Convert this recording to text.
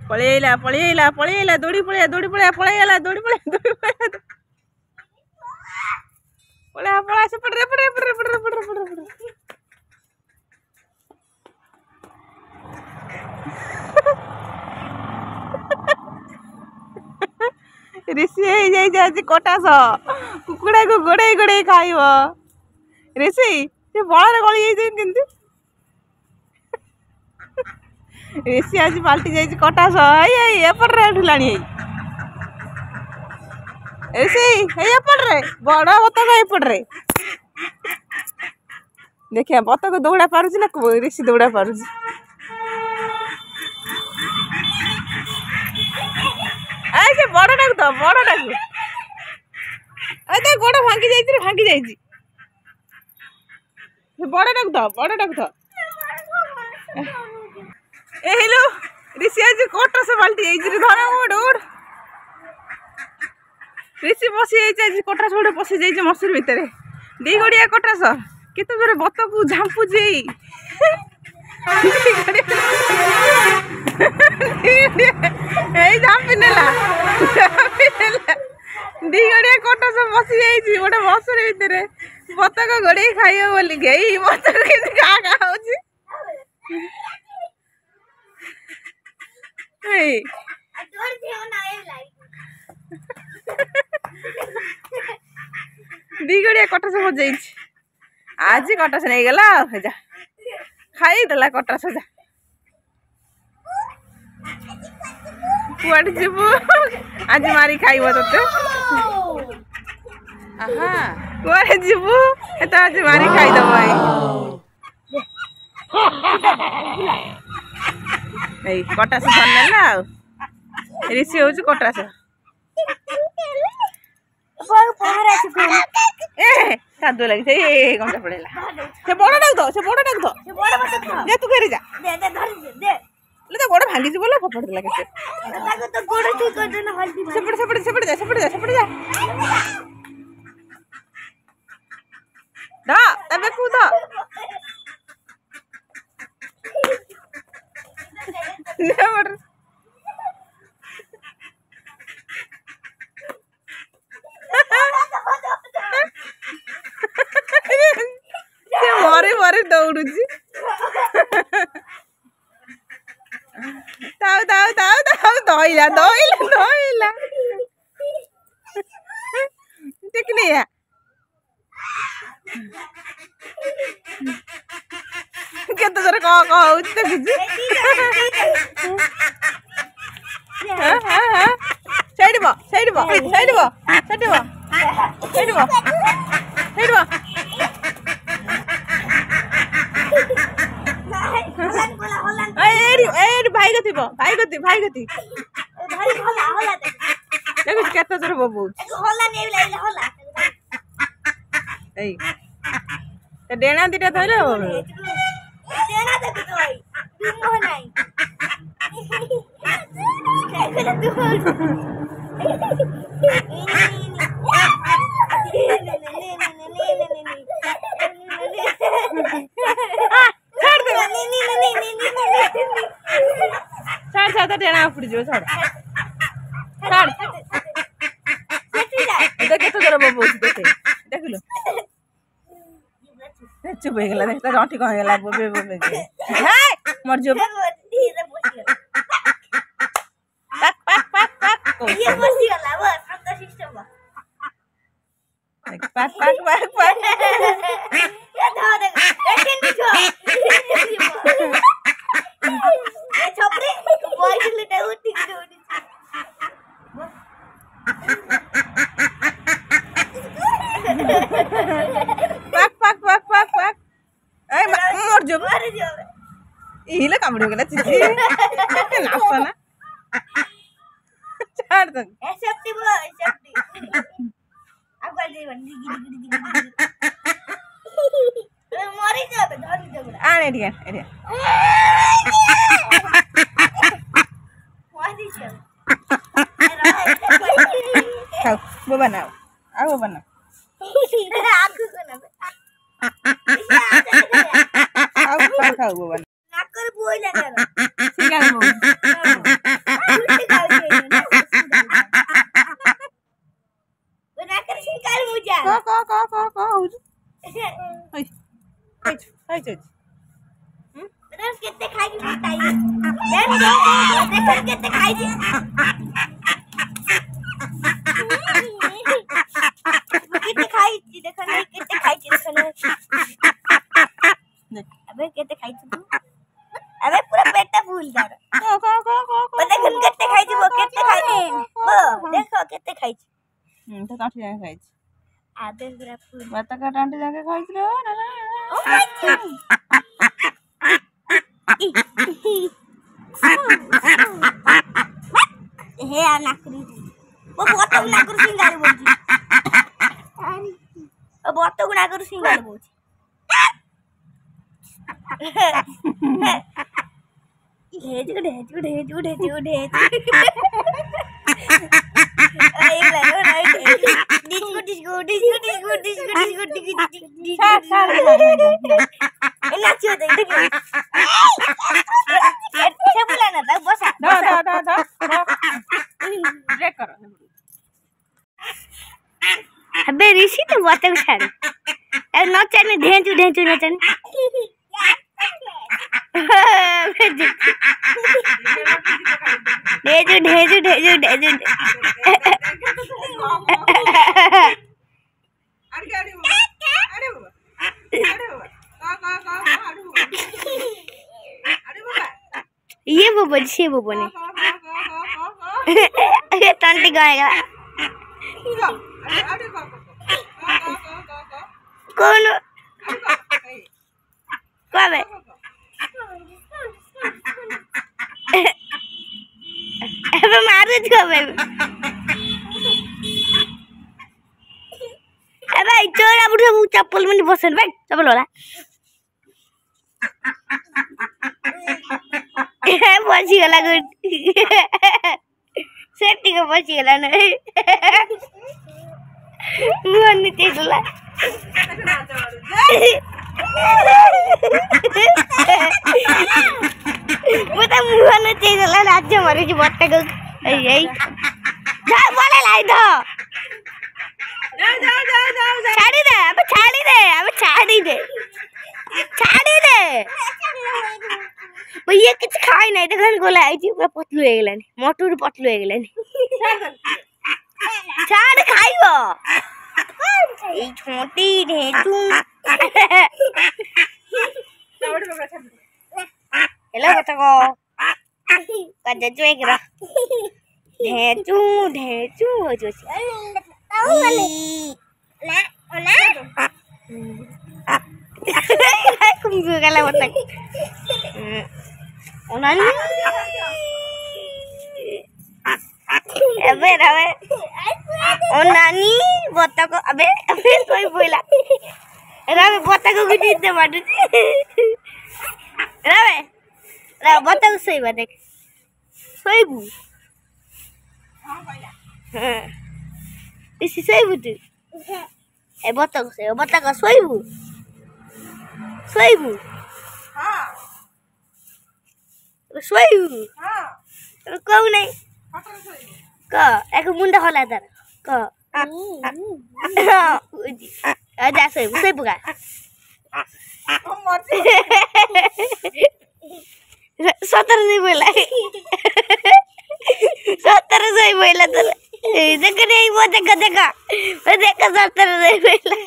पळेला पळेला पळेला दौड़ी पळेला दौड़ी पळेला पळेला दौड़ी पळेला दौड़ी पळेला पळा पळा से पड़ रे पड़ रे पड़ रे पड़ रे पड़ रे पड़ रे ऋषि जाई कटास कुकुड़ा को गोड़े गोड़े खाइब ऋषि से बड़े गली जाइए ऋषि आज पाल्टी जाइए कटास एपटे उठिलानी ऋषि एपटे बड़ बतक एपटे देखिए बतक दौड़ा पारुची ना ऋषि दौड़ा पारुची से बड़ डाक तो बड़ डाक गोड़ भांगी जाइए बड़ डाक तो ए हेलो ऋषि आज कटस बाल्टी जाइए धर उड़ उड़ ऋषि बसी जाइए कटास गोटे पशि जाइए मसूर भितर दी गड़िया कटास केते जोरे बतक झांपुची झांपी नेला दी गड़िया कटा सब बसी जाइए गोटे मसूर भितर बतक गोड़े खाइब बोली गई बतक क्या खाऊँ दी गड़िया कटा सब बजाई आज कटास नहीं गला जा खाई देला कटास जा कुआडे जीवु आज मारी खाइब तोते कुआडे जीवु एत आज मारी खाइदब ए कटास धन नेला ऋषि होउछ कटास ए कादो लगी ए गंजा पड़ेला से बड़ डाक दो जे तू घेरी जा ले तो गोड़ भांगी जी बोला फपड़ देला के तो गोड़ ठीक कर देना हल्दी सेपड़ जा दा तबे कूद ले मरे दौड़ुची दईला देखनी केते जोर कहूँ देखुची भाई गति देखुच केते जोर बबू डेणा दीटा धर छाड़ डेणा उपड़ी जो छाड़ देखे तो जरा बबू देखे देख लो चुप हो गला देख रंठी कह गला बोबे बोबे मर जो ये बसी गला वो अंदर सिस्टम पाक ये धर देख छो ये छोकरी बॉयज लेटे उठी पाक ए मर जो इले कामड़ गला चिची नास्ता ना छाड़ दे सेफ्टी अब कर दे बंदी गिरी मरी जाबे धर दे आ एडिया मरी जा खाओ वो बनाओ आओ बनाओ आंख को ना खाओ वो बना नाकर बोल लगा सिंगल बोल केते खाई बताइए देख केते खाई जी केते खाई जी देखो नहीं केते खाई जी देखो अबे केते खाई तू अबे पूरा पेट फूल जा रहा पता कौन केते खाई जी वो केते खाई वो देखो केते खाई जी तो काठी जाके खाई जी आधे पूरा फूल बता का टांटे जाके खाई रे ओ हे आ नाकरी वो बहुत नाकरू सिंगार बोलची ओ बहुत नाकरू सिंगार बोलची ढेज आई लगो राइट डिस्को नाचियो दे से बोला ना था बस ब्रेक करो अबे ऋषि तो बहुत छाड़ ए नचने ढेंचू नचने ढेजू ये वो बच्चे वो बने तंटी गाएगा कौन कब है अबे मारो कब है अबे चोर अब उठो चप्पल में बसन भाई चप्पल वाला बची गला गुड सेफ्टी को बची गला नहीं मुंह नीचे डला बता मुंह नीचे डला राज्य मारे जो बत्ता को यही जा बोले लाई दो छाड़ी दे छाड़ी दे भैया किछ खाई नहीं देखन गोला आई जी पूरा पतलू हो गेलानी मोटूर पतलू हो गेलानी छाड़ खाइबो ई छोटी ढेचू हेलो बतको कजे जो एकरा ढेचू हो जो ना कुंगू गला बतक ओनानी अबे रवे ओनानी बतक अबे कोई बोला रवे बतक को दी दे माडू रवे बतक सही बा देख सोईबू हां इसी सोईबू तू ए बतक सोईबू हां सोईबू हां को नहीं का एक मुंडा होला तर का आजा सोईबू का सतर नहीं बोला सतर सही बोला तो देख नहीं वो देखा 70 नहीं बोला